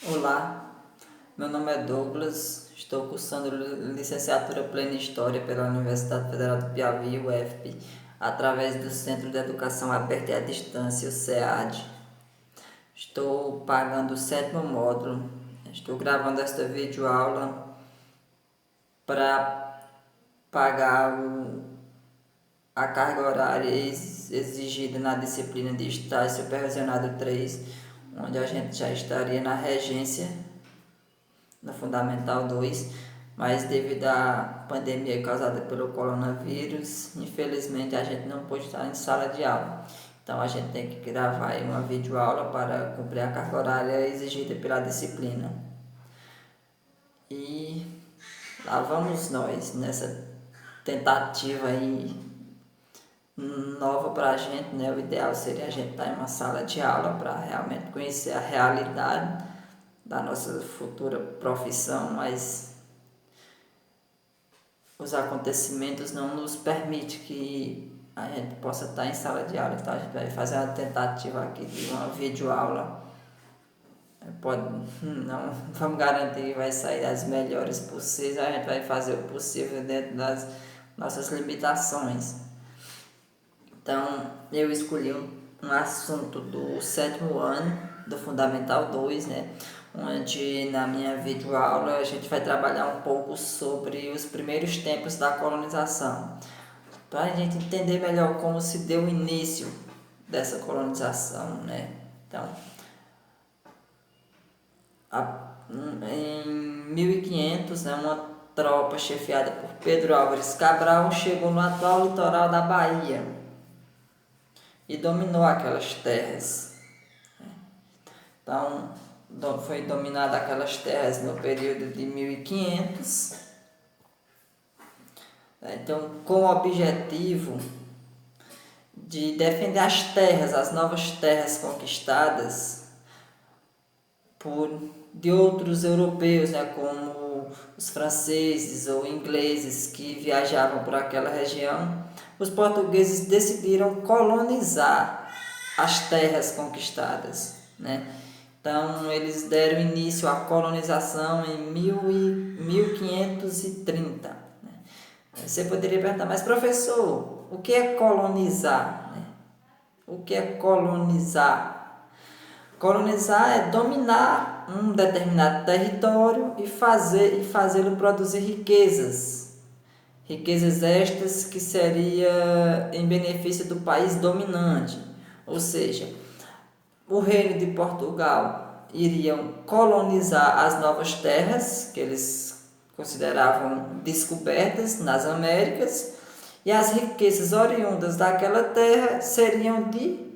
Olá, meu nome é Douglas, estou cursando licenciatura plena em História pela Universidade Federal do Piauí, UFP, através do Centro de Educação Aberta e à Distância, o SEAD. Estou pagando o 7º módulo. Estou gravando esta videoaula para pagar a carga horária exigida na disciplina de estágio supervisionado 3, onde a gente já estaria na regência no Fundamental 2, mas devido à pandemia causada pelo coronavírus, infelizmente a gente não pôde estar em sala de aula. Então a gente tem que gravar uma videoaula para cumprir a carga horária exigida pela disciplina. E lá vamos nós nessa tentativa aí nova para a gente, né? O ideal seria a gente estar em uma sala de aula para realmente conhecer a realidade da nossa futura profissão, mas os acontecimentos não nos permitem que a gente possa estar em sala de aula. Então a gente vai fazer uma tentativa aqui de uma videoaula. Não vamos garantir que vai sair as melhores possíveis, a gente vai fazer o possível dentro das nossas limitações. Então eu escolhi um assunto do 7º ano do Fundamental 2, né? Onde na minha videoaula a gente vai trabalhar um pouco sobre os primeiros tempos da colonização, para a gente entender melhor como se deu o início dessa colonização, né? Então, em 1500, né, uma tropa chefiada por Pedro Álvares Cabral chegou no atual litoral da Bahia e dominou aquelas terras. Então, foi dominada aquelas terras no período de 1500. Então, com o objetivo de defender as terras, as novas terras conquistadas de outros europeus, né, como os franceses ou ingleses que viajavam por aquela região, os portugueses decidiram colonizar as terras conquistadas, né? Então, eles deram início à colonização em 1530. Né? Você poderia perguntar, mas professor, o que é colonizar? Né? O que é colonizar? Colonizar é dominar um determinado território e fazê-lo produzir riquezas. Riquezas estas que seria em benefício do país dominante. Ou seja, o reino de Portugal iriam colonizar as novas terras que eles consideravam descobertas nas Américas, e as riquezas oriundas daquela terra seriam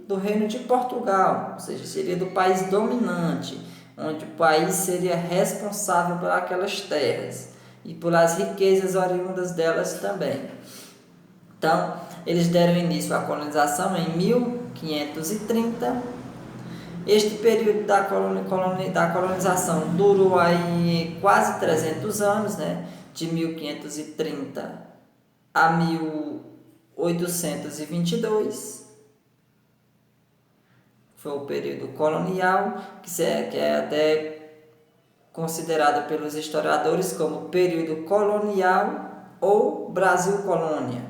do reino de Portugal, ou seja, seria do país dominante, onde o país seria responsável por aquelas terras e pelas riquezas oriundas delas também. Então, eles deram início à colonização em 1530. Este período da colonização durou aí quase 300 anos, né? De 1530 a 1822. Foi o período colonial, que é até considerado pelos historiadores como período colonial ou Brasil colônia.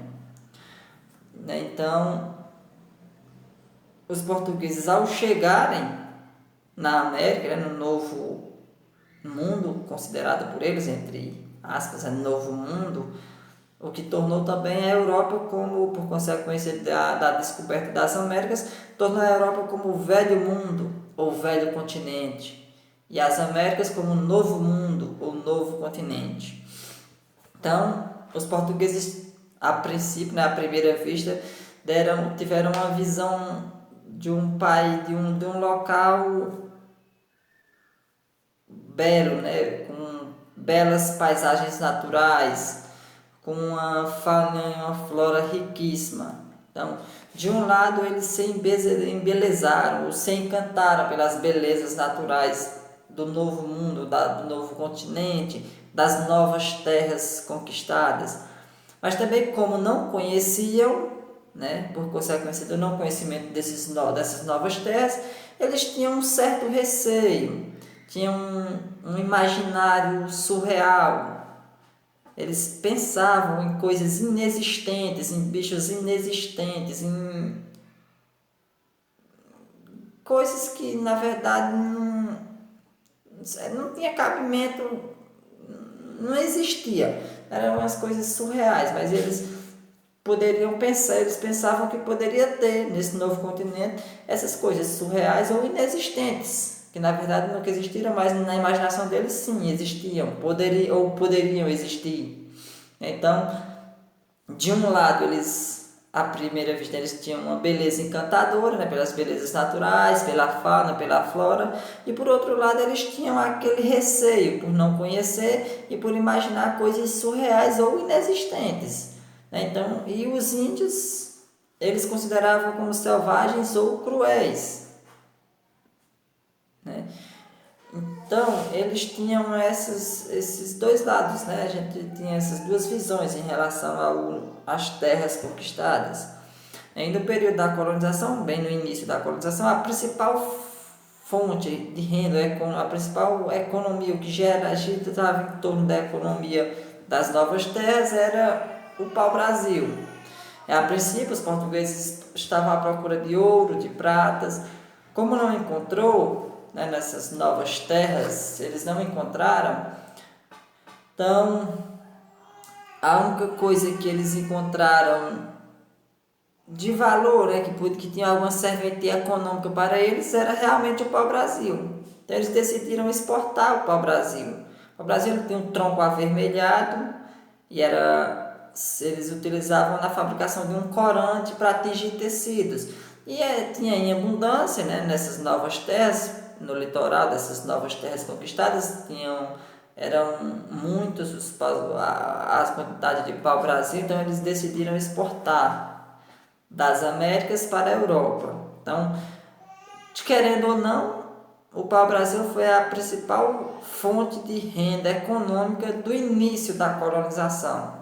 Então, os portugueses, ao chegarem na América, no Novo Mundo, considerado por eles, entre aspas, Novo Mundo, o que tornou também a Europa como, por consequência da descoberta das Américas, tornou a Europa como o Velho Mundo, ou Velho Continente, e as Américas como o Novo Mundo, ou Novo Continente. Então, os portugueses, a princípio, né, à primeira vista, tiveram uma visão de um país, de um local belo, né, com belas paisagens naturais, com uma fauna e uma flora riquíssima. Então, de um lado, eles se embelezaram, ou se encantaram pelas belezas naturais do novo mundo, do novo continente, das novas terras conquistadas. Mas também, como não conheciam, né, por consequência do não conhecimento dessas novas terras, eles tinham um certo receio, tinham um imaginário surreal. Eles pensavam em coisas inexistentes, em bichos inexistentes, em coisas que na verdade não tinha cabimento, não existia. Eram umas coisas surreais, mas eles poderiam pensar, eles pensavam que poderia ter nesse novo continente essas coisas surreais ou inexistentes, que na verdade nunca existiram, mas na imaginação deles sim existiam, poderiam existir. Então, de um lado à primeira vista eles tinham uma beleza encantadora, né, pelas belezas naturais, pela fauna, pela flora, e por outro lado eles tinham aquele receio por não conhecer e por imaginar coisas surreais ou inexistentes. Então, e os índios, eles consideravam como selvagens ou cruéis, né? Então, eles tinham esses dois lados, né? A gente tinha essas duas visões em relação às terras conquistadas. E no período da colonização, bem no início da colonização, a principal fonte de renda, a principal economia, o que girava em torno da economia das novas terras era o pau-brasil. A princípio, os portugueses estavam à procura de ouro, de pratas. Como não encontrou, né, nessas novas terras, eles não encontraram, então a única coisa que eles encontraram de valor, né, que tinha alguma serventia econômica para eles, era realmente o pau-brasil. Então eles decidiram exportar o pau-brasil. O pau-brasil tem um tronco avermelhado e eles utilizavam na fabricação de um corante para atingir tecidos. E tinha em abundância, né, nessas novas terras, no litoral dessas novas terras conquistadas, eram muitos as quantidades de pau-brasil, então eles decidiram exportar das Américas para a Europa. Então, querendo ou não, o pau-brasil foi a principal fonte de renda econômica do início da colonização,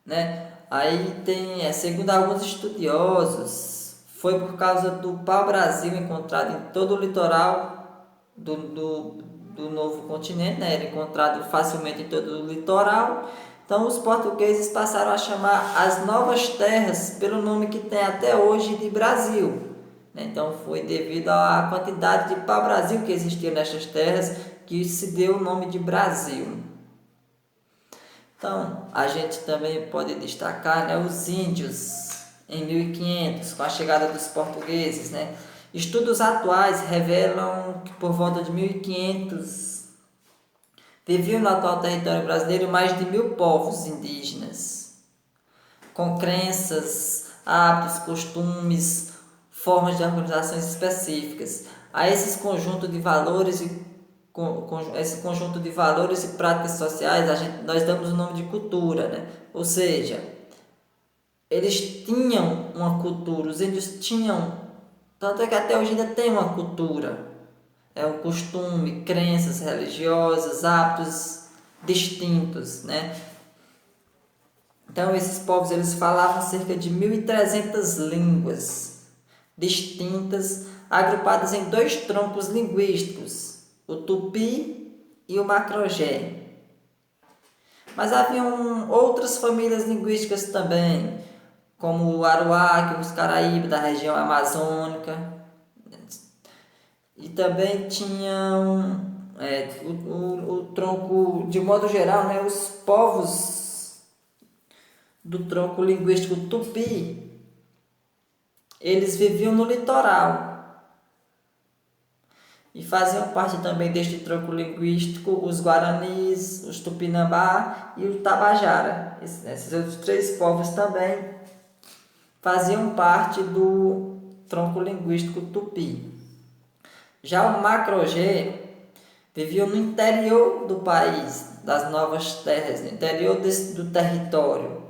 né? Aí segundo alguns estudiosos, foi por causa do pau-brasil encontrado em todo o litoral do novo continente, né? Ele é encontrado facilmente em todo o litoral. Então os portugueses passaram a chamar as novas terras pelo nome que tem até hoje de Brasil. Então foi devido à quantidade de pau-brasil que existia nestas terras que se deu o nome de Brasil. Então a gente também pode destacar, né, os índios em 1500, com a chegada dos portugueses, né? Estudos atuais revelam que por volta de 1500 viviam no atual território brasileiro mais de 1000 povos indígenas, com crenças, hábitos, costumes, formas de organizações específicas. A esse conjunto de valores e práticas sociais, nós damos o nome de cultura, né? Ou seja, eles tinham uma cultura, os índios tinham, tanto é que até hoje ainda tem uma cultura. O costume, crenças religiosas, hábitos distintos, né? Então esses povos eles falavam cerca de 1.300 línguas distintas, agrupadas em 2 troncos linguísticos, o tupi e o macrogé. Mas haviam outras famílias linguísticas também, como o aruaque, os caraíba da região amazônica. E também tinham o tronco, de modo geral, né, os povos do tronco linguístico tupi, eles viviam no litoral. E faziam parte também deste tronco linguístico os guaranis, os tupinambá e o tabajara. Esses outros 3 povos também faziam parte do tronco linguístico tupi. Já o macrogé vivia no interior do país, das novas terras, no interior do território.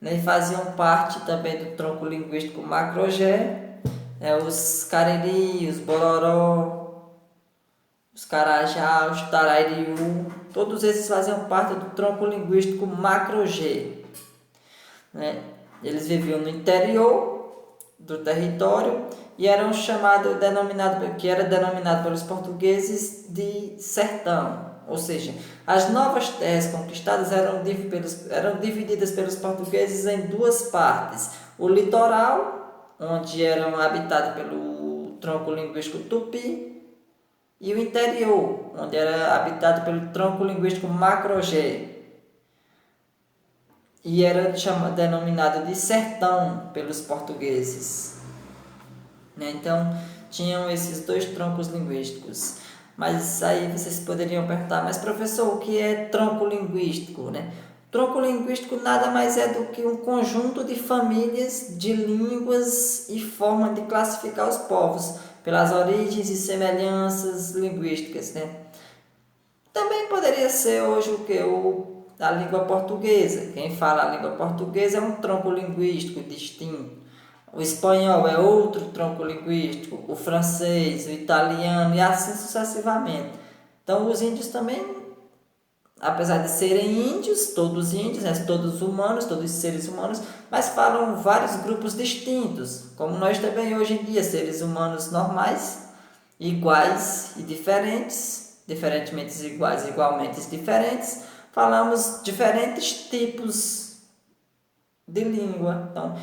E faziam parte também do tronco linguístico macrogé, os cariri, os bororó, os carajá, os tarairiú, todos esses faziam parte do tronco linguístico macrogé. Eles viviam no interior do território e eram que era denominado pelos portugueses de sertão. Ou seja, as novas terras conquistadas eram divididas pelos portugueses em duas partes. O litoral, onde eram habitados pelo tronco linguístico tupi, e o interior, onde era habitado pelo tronco linguístico macro-gé, e era denominado de sertão pelos portugueses. Então, tinham esses dois troncos linguísticos. Mas aí vocês poderiam perguntar, mas professor, o que é tronco linguístico? Tronco linguístico nada mais é do que um conjunto de famílias de línguas e forma de classificar os povos, pelas origens e semelhanças linguísticas. Também poderia ser hoje a língua portuguesa. Quem fala a língua portuguesa é um tronco linguístico distinto. O espanhol é outro tronco linguístico, o francês, o italiano e assim sucessivamente. Então os índios também, apesar de serem índios, todos humanos, todos seres humanos, mas falam vários grupos distintos, como nós também hoje em dia, seres humanos normais, iguais e diferentes, diferentemente iguais, igualmente diferentes, falamos diferentes tipos de língua. Então,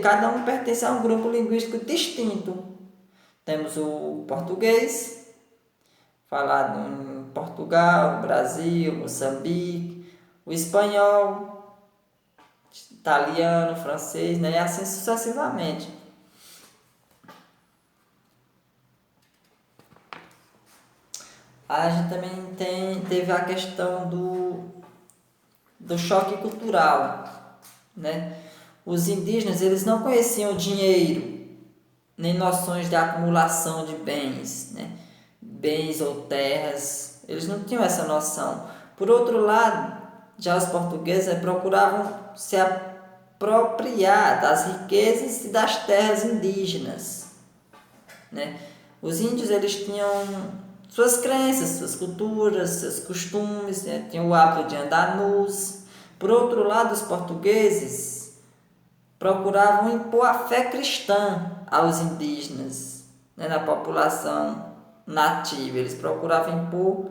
cada um pertence a um grupo linguístico distinto. Temos o português, falado em Portugal, Brasil, Moçambique, o espanhol, italiano, francês, e assim sucessivamente. A gente também teve a questão do choque cultural. Os indígenas eles não conheciam dinheiro, nem noções de acumulação de bens, bens ou terras, eles não tinham essa noção. Por outro lado, já os portugueses procuravam se apropriar das riquezas e das terras indígenas. Os índios eles tinham suas crenças, suas culturas, seus costumes, tinham o hábito de andar nus. Por outro lado, os portugueses procuravam impor a fé cristã aos indígenas, na população nativa. Eles procuravam impor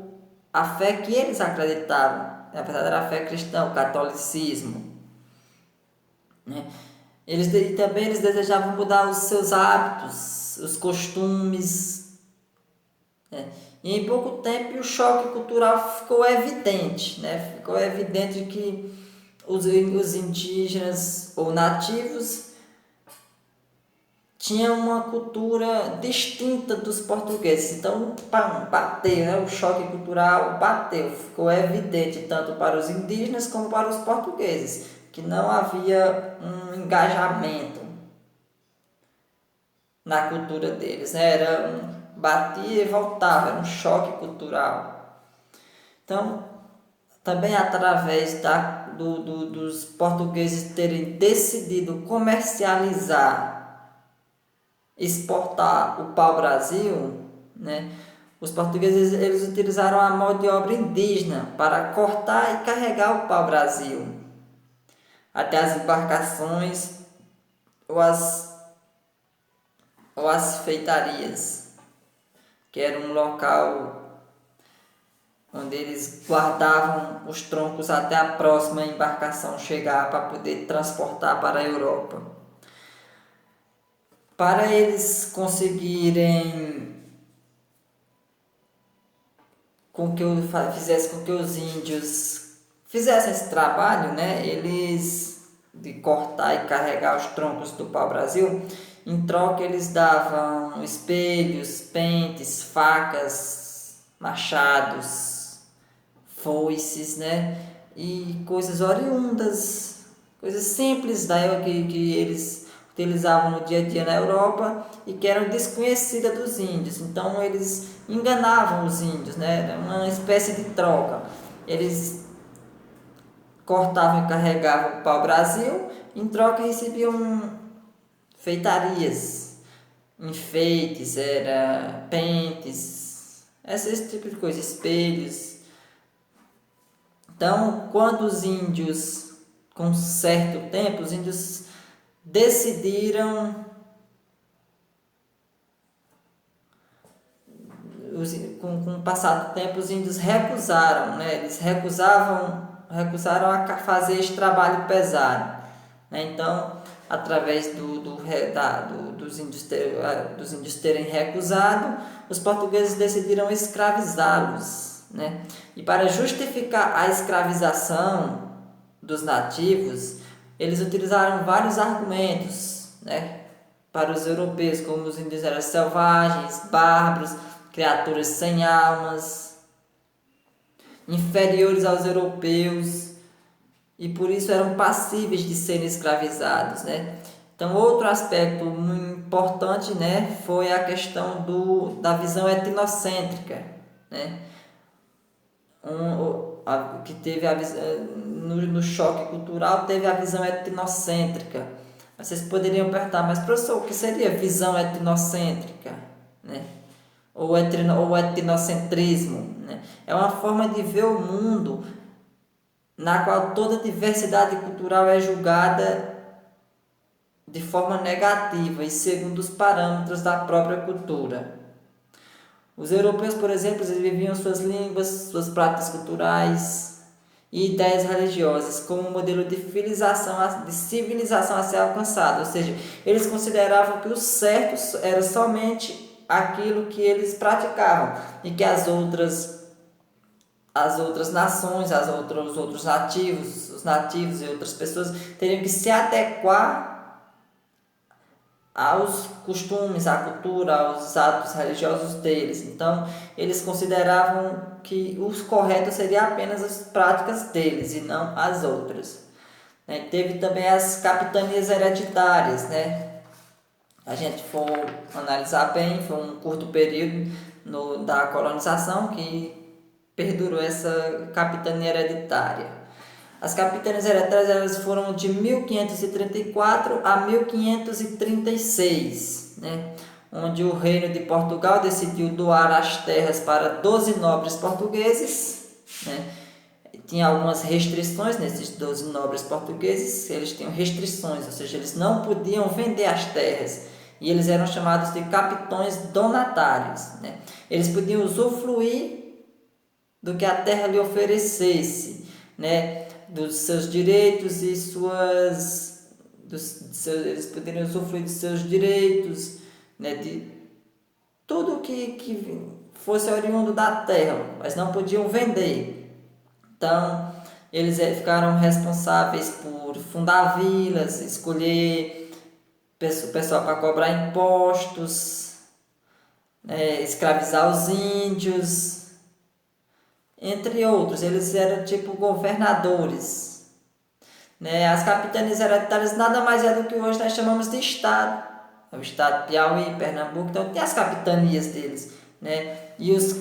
a fé que eles acreditavam, na verdade era a fé cristã, o catolicismo. Também eles desejavam mudar os seus hábitos, os costumes. E em pouco tempo o choque cultural ficou evidente. Ficou evidente que os indígenas ou nativos tinham uma cultura distinta dos portugueses. Então, bateu, o choque cultural bateu. Ficou evidente tanto para os indígenas como para os portugueses, que não havia um engajamento na cultura deles. Batia e voltava, era um choque cultural. Então, também através dos portugueses terem decidido comercializar, exportar o pau-brasil, os portugueses eles utilizaram a mão de obra indígena para cortar e carregar o pau-brasil até as embarcações ou as feitarias, que era um local onde eles guardavam os troncos até a próxima embarcação chegar para poder transportar para a Europa. Para eles conseguirem fizesse com que os índios fizessem esse trabalho, eles de cortar e carregar os troncos do pau-brasil, em troca eles davam espelhos, pentes, facas, machados, foices, e coisas oriundas, coisas simples que eles utilizavam no dia a dia na Europa e que eram desconhecidas dos índios. Então eles enganavam os índios, era uma espécie de troca. Eles cortavam e carregavam o pau-brasil, em troca recebiam feitarias, enfeites, pentes, esse tipo de coisa, espelhos. Então, quando os índios, com certo tempo, os índios decidiram com o passar do tempo, os índios recusaram, né? Eles recusaram a fazer esse trabalho pesado, né? Então, através dos índios terem recusado, os portugueses decidiram escravizá-los, né? E para justificar a escravização dos nativos, eles utilizaram vários argumentos, né, para os europeus, como os índios eram selvagens, bárbaros, criaturas sem almas, inferiores aos europeus, e por isso eram passíveis de serem escravizados, né? Então, outro aspecto muito importante, né, foi a questão da visão etnocêntrica, né? Que teve no choque cultural, teve a visão etnocêntrica. Vocês poderiam perguntar, mas professor, o que seria visão etnocêntrica, né? Ou etnocentrismo, né? É uma forma de ver o mundo na qual toda diversidade cultural é julgada de forma negativa e segundo os parâmetros da própria cultura. Os europeus, por exemplo, eles viviam suas línguas, suas práticas culturais e ideias religiosas como um modelo de civilização a ser alcançado, ou seja, eles consideravam que o certo era somente aquilo que eles praticavam e que as outras nações, os outros nativos, os nativos e outras pessoas teriam que se adequar aos costumes, à cultura, aos atos religiosos deles. Então, eles consideravam que os corretos seriam apenas as práticas deles e não as outras. Né? Teve também as capitanias hereditárias, né? A gente for analisar bem, foi um curto período da colonização que perdurou essa capitania hereditária. As capitanias hereditárias elas foram de 1534 a 1536, né? Onde o reino de Portugal decidiu doar as terras para 12 nobres portugueses, né? Tinha algumas restrições nesses 12 nobres portugueses, eles tinham restrições, ou seja, eles não podiam vender as terras, e eles eram chamados de capitões donatários, né? Eles podiam usufruir do que a terra lhe oferecesse, né? Dos seus direitos e eles poderiam usufruir dos seus direitos, né? De tudo que fosse oriundo da terra, mas não podiam vender. Então, eles ficaram responsáveis por fundar vilas, escolher pessoal para cobrar impostos, né? Escravizar os índios, entre outros. Eles eram tipo governadores, né? As capitanias hereditárias nada mais é do que hoje nós chamamos de estado. O estado de Piauí, Pernambuco, então tem as capitanias deles, né? E os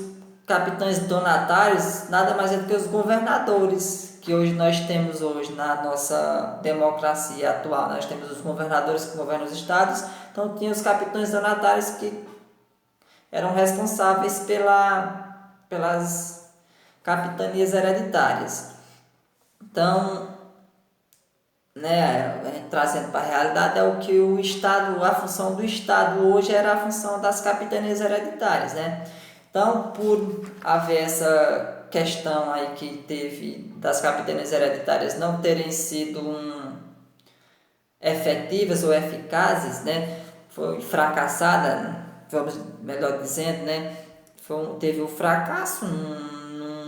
capitães donatários nada mais é do que os governadores que hoje nós temos hoje na nossa democracia atual. Nós temos os governadores que governam os estados, então tinha os capitães donatários que eram responsáveis pelas capitanias hereditárias. Então, né, trazendo para a realidade, é o que o Estado, a função do Estado hoje era a função das capitanias hereditárias, né? Então, por haver essa questão aí que teve das capitanias hereditárias não terem sido efetivas ou eficazes, né? Foi fracassada, vamos melhor dizendo, né? Teve um fracasso,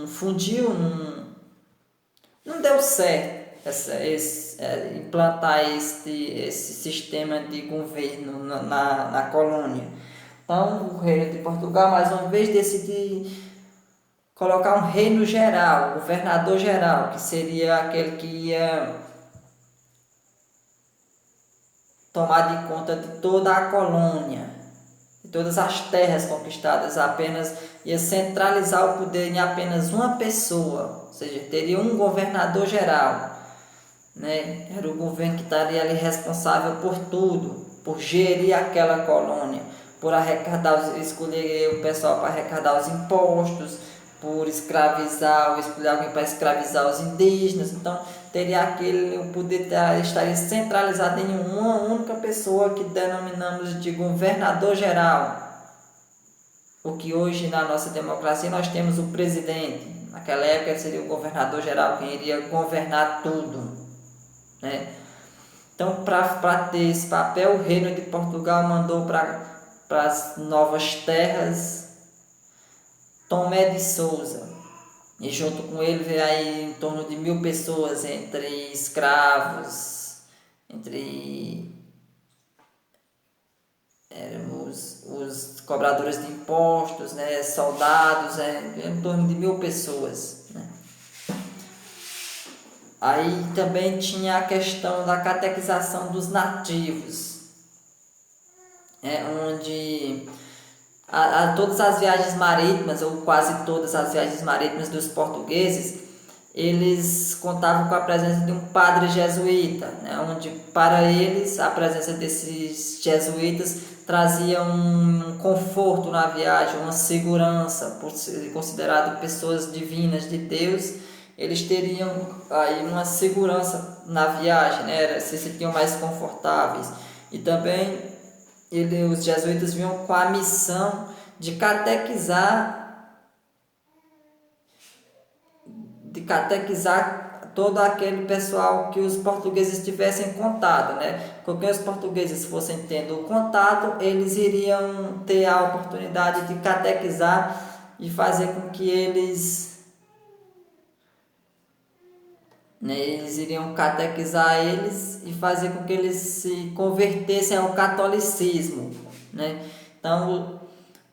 fundiu, não deu certo implantar esse sistema de governo na colônia. Então, o reino de Portugal, mais uma vez, decidiu colocar um reino geral, um governador geral, que seria aquele que ia tomar de conta de toda a colônia, de todas as terras conquistadas, apenas ia centralizar o poder em apenas uma pessoa, ou seja, teria um governador geral, né? Era o governo que estaria ali responsável por tudo, por gerir aquela colônia, por escolher o pessoal para arrecadar os impostos, por escravizar ou escolher alguém para escravizar os indígenas. Então teria o poder estaria centralizado em uma única pessoa que denominamos de governador geral. o que hoje na nossa democracia nós temos o presidente. Naquela época seria o governador geral quem iria governar tudo, né? Então, para ter esse papel, o reino de Portugal mandou para as novas terras Tomé de Souza. E junto com ele veio aí em torno de 1.000 pessoas, entre escravos, entre os cobradores de impostos, né, soldados, em torno de 1.000 pessoas, né. Aí também tinha a questão da catequização dos nativos, onde todas as viagens marítimas, ou quase todas as viagens marítimas dos portugueses, eles contavam com a presença de um padre jesuíta, né, onde para eles a presença desses jesuítas trazia um conforto na viagem, uma segurança, por serem considerados pessoas divinas de Deus. Eles teriam aí uma segurança na viagem, né? Se sentiam mais confortáveis. E também os jesuítas vinham com a missão de catequizar todo aquele pessoal que os portugueses tivessem contato, né? Com quem os portugueses fossem tendo contato, eles iriam ter a oportunidade de catequizar e fazer com que eles iriam catequizar eles e fazer com que eles se convertessem ao catolicismo, né? Então,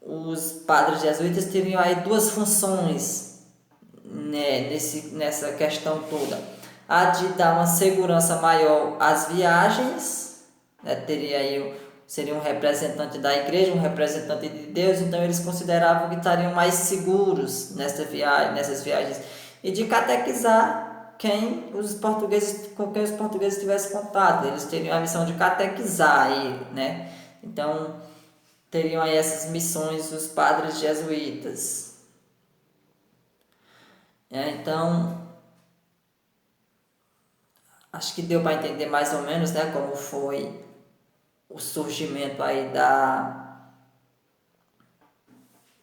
os padres jesuítas teriam aí duas funções, né, nessa questão toda: a de dar uma segurança maior às viagens, né? Seria um representante da igreja, um representante de Deus, então eles consideravam que estariam mais seguros nessas viagens, e de catequizar com quem os portugueses tivessem contato. Eles teriam a missão de catequizar aí, né? Então, teriam aí essas missões os padres jesuítas. Então, acho que deu para entender mais ou menos, né, como foi o surgimento aí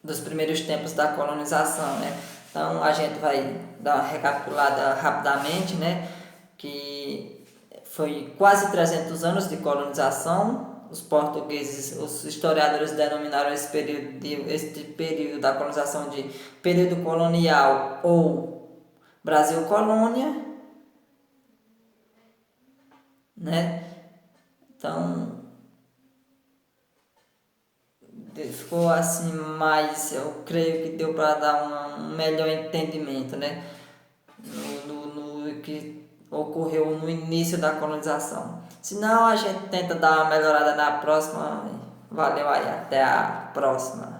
dos primeiros tempos da colonização, né? Então a gente vai dar uma recapitulada rapidamente, né? Que foi quase 300 anos de colonização. Os portugueses, os historiadores denominaram este período da colonização de período colonial ou Brasil colônia, né? Então ficou assim, mas eu creio que deu para dar um melhor entendimento, né, no que ocorreu no início da colonização. Se não, a gente tenta dar uma melhorada na próxima. Valeu aí, até a próxima.